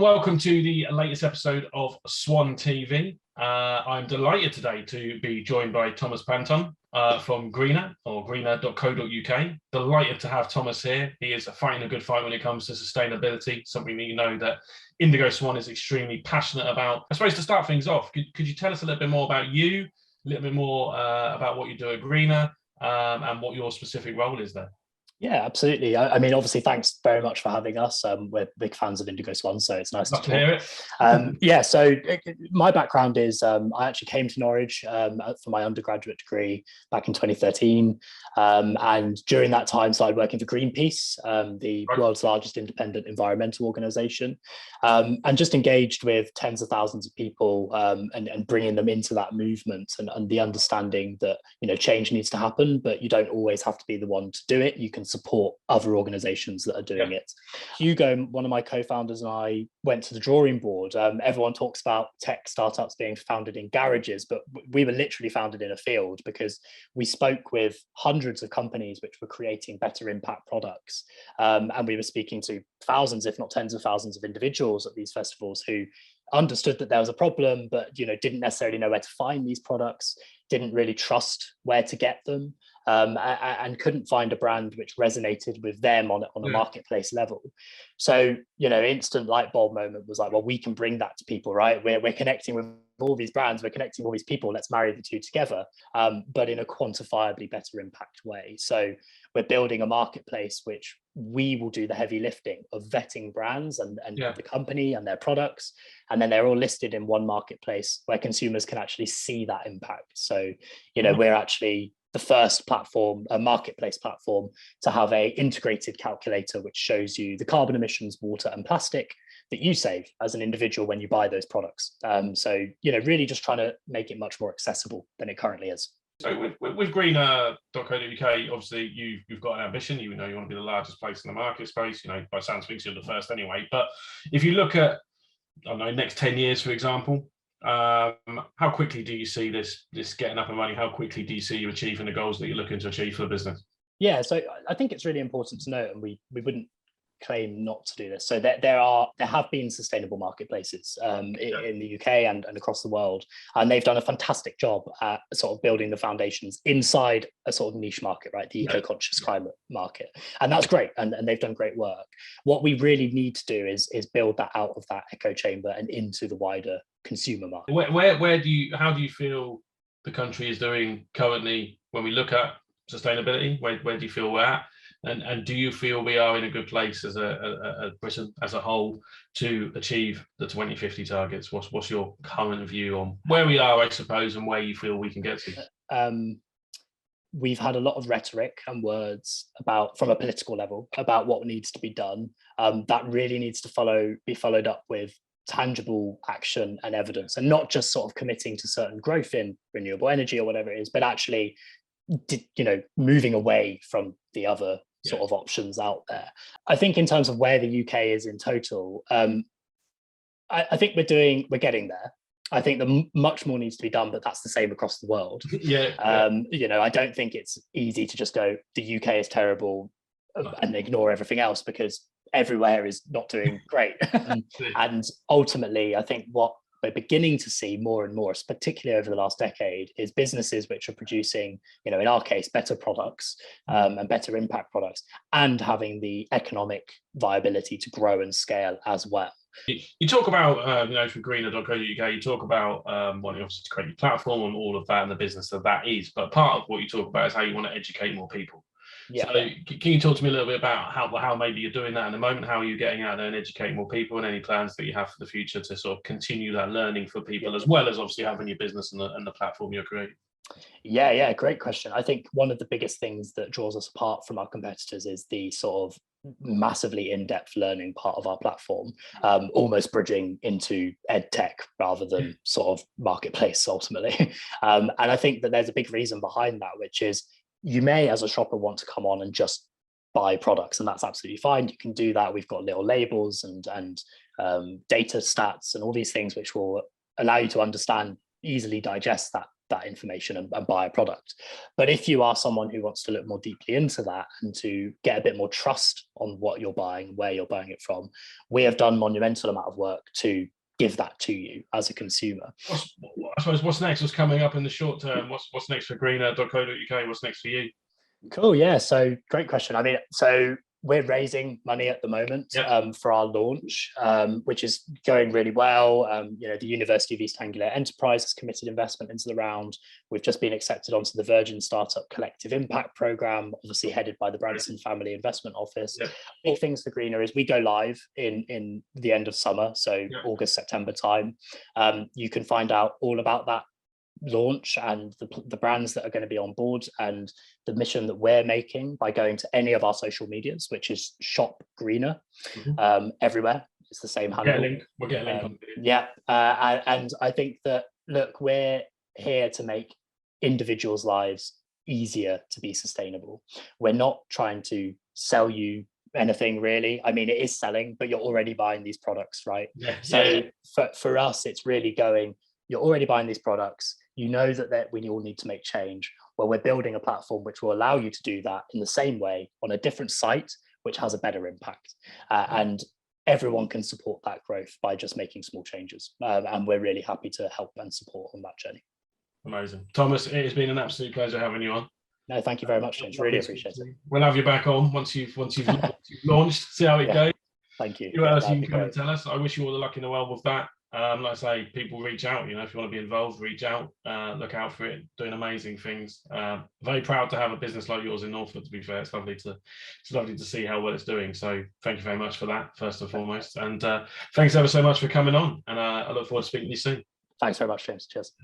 and welcome to the latest episode of Swan TV. I'm delighted today to be joined by Thomas Panton from Greenr, or greenr.co.uk. Delighted to have Thomas here. He is fighting a good fight when it comes to sustainability, something that you know that Indigo Swan is extremely passionate about. I suppose to start things off, could you tell us a little bit more about you, a little bit more about what you do at Greenr, and what your specific role is there? Yeah, absolutely. I mean, obviously, thanks very much for having us. We're big fans of Indigo Swan, so it's nice to talk. Hear it. Yeah, so my background is I actually came to Norwich for my undergraduate degree back in 2013. And during that time, started working for Greenpeace, the world's largest independent environmental organization, and just engaged with tens of thousands of people and bringing them into that movement and the understanding that, you know, change needs to happen, but you don't always have to be the one to do it. You can support other organizations that are doing it. Hugo, one of my co-founders, and I went to the drawing board. Everyone talks about tech startups being founded in garages, but we were literally founded in a field because we spoke with hundreds of companies which were creating better impact products. And we were speaking to thousands, if not tens of thousands of individuals at these festivals who understood that there was a problem, but, you know, didn't necessarily know where to find these products, didn't really trust where to get them, and couldn't find a brand which resonated with them on a marketplace level. So, you know, instant light bulb moment was like, well, we can bring that to people, right? We're connecting with all these brands, we're connecting with all these people, let's marry the two together, but in a quantifiably better impact way. So we're building a marketplace which we will do the heavy lifting of vetting brands and the company and their products, and then they're all listed in one marketplace where consumers can actually see that impact. So, you know, we're actually the first platform, a marketplace platform, to have a integrated calculator which shows you the carbon emissions, water and plastic that you save as an individual when you buy those products. So, you know, really just trying to make it much more accessible than it currently is. So with greenr.co.uk, obviously you've got an ambition. You know you want to be the largest place in the market space. You know, by sounds of things, you're the first anyway. But if you look at, I don't know, next 10 years, for example, how quickly do you see this getting up and running? How quickly do you see you achieving the goals that you're looking to achieve for the business? Yeah, so I think it's really important to note, and we wouldn't claim not to do this. So there have been sustainable marketplaces in the UK and across the world, and they've done a fantastic job at sort of building the foundations inside a sort of niche market, right? The eco-conscious climate market, and that's great, and they've done great work. What we really need to do is build that out of that echo chamber and into the wider consumer market. How do you feel the country is doing currently when we look at sustainability? Where do you feel we're at? And do you feel we are in a good place as a Britain as a whole to achieve the 2050 targets? What's your current view on where we are, I suppose, and where you feel we can get to? We've had a lot of rhetoric and words from a political level about what needs to be done. That really needs to be followed up with tangible action and evidence, and not just sort of committing to certain growth in renewable energy or whatever it is, but actually, you know, moving away from the other sort of options out there. I think in terms of where the UK is in total, I think we're getting there. I think that much more needs to be done, but that's the same across the world. You know, I don't think it's easy to just go, the UK is terrible and ignore everything else, because everywhere is not doing great. And ultimately, I think what we're beginning to see more and more, particularly over the last decade, is businesses which are producing, you know, in our case, better products and better impact products, and having the economic viability to grow and scale as well. You talk about, you know, for greenr.co.uk, you talk about wanting obviously to create your platform and all of that and the business that is, but part of what you talk about is how you want to educate more people. So can you talk to me a little bit about how maybe you're doing that in the moment? How are you getting out there and educating more people, and any plans that you have for the future to sort of continue that learning for people, as well as obviously having your business and the platform you're creating? Yeah, great question. I think one of the biggest things that draws us apart from our competitors is the sort of massively in-depth learning part of our platform, almost bridging into ed tech rather than sort of marketplace ultimately. And I think that there's a big reason behind that, which is you may, as a shopper, want to come on and just buy products, and that's absolutely fine. You can do that. We've got little labels and data stats and all these things which will allow you to understand, easily digest that information and buy a product. But if you are someone who wants to look more deeply into that and to get a bit more trust on what you're buying, where you're buying it from, we have done monumental amount of work to give that to you as a consumer. I suppose what's next? What's coming up in the short term? What's next for greenr.co.uk? What's next for you? Cool. Yeah. So great question. I mean, so we're raising money at the moment for our launch, which is going really well. The University of East Anglia Enterprise has committed investment into the round. We've just been accepted onto the Virgin Startup Collective Impact Programme, obviously headed by the Branson Family Investment Office. Big things for Greenr is we go live in the end of summer, so August, September time. You can find out all about that launch and the brands that are going to be on board and the mission that we're making by going to any of our social medias, which is Shop Greenr everywhere. It's the same handle. We'll get a link on video. Yeah, and I think that, look, we're here to make individuals' lives easier to be sustainable. We're not trying to sell you anything really. I mean, it is selling, but you're already buying these products, right? So for us, it's really going, you're already buying these products. You know that we all need to make change. Well, we're building a platform which will allow you to do that in the same way on a different site, which has a better impact. And everyone can support that growth by just making small changes. And we're really happy to help and support on that journey. Amazing. Thomas, it has been an absolute pleasure having you on. No, thank you very much, James. Really appreciate it. We'll have you back on once you've launched, see how it goes. Thank you. What else you can come and tell us? I wish you all the luck in the world with that. Like I say, people reach out, if you want to be involved, reach out, look out for it, doing amazing things. Very proud to have a business like yours in Norfolk, to be fair. It's lovely to see how well it's doing. So thank you very much for that, first and foremost. And thanks ever so much for coming on. And I look forward to speaking to you soon. Thanks very much, James. Cheers.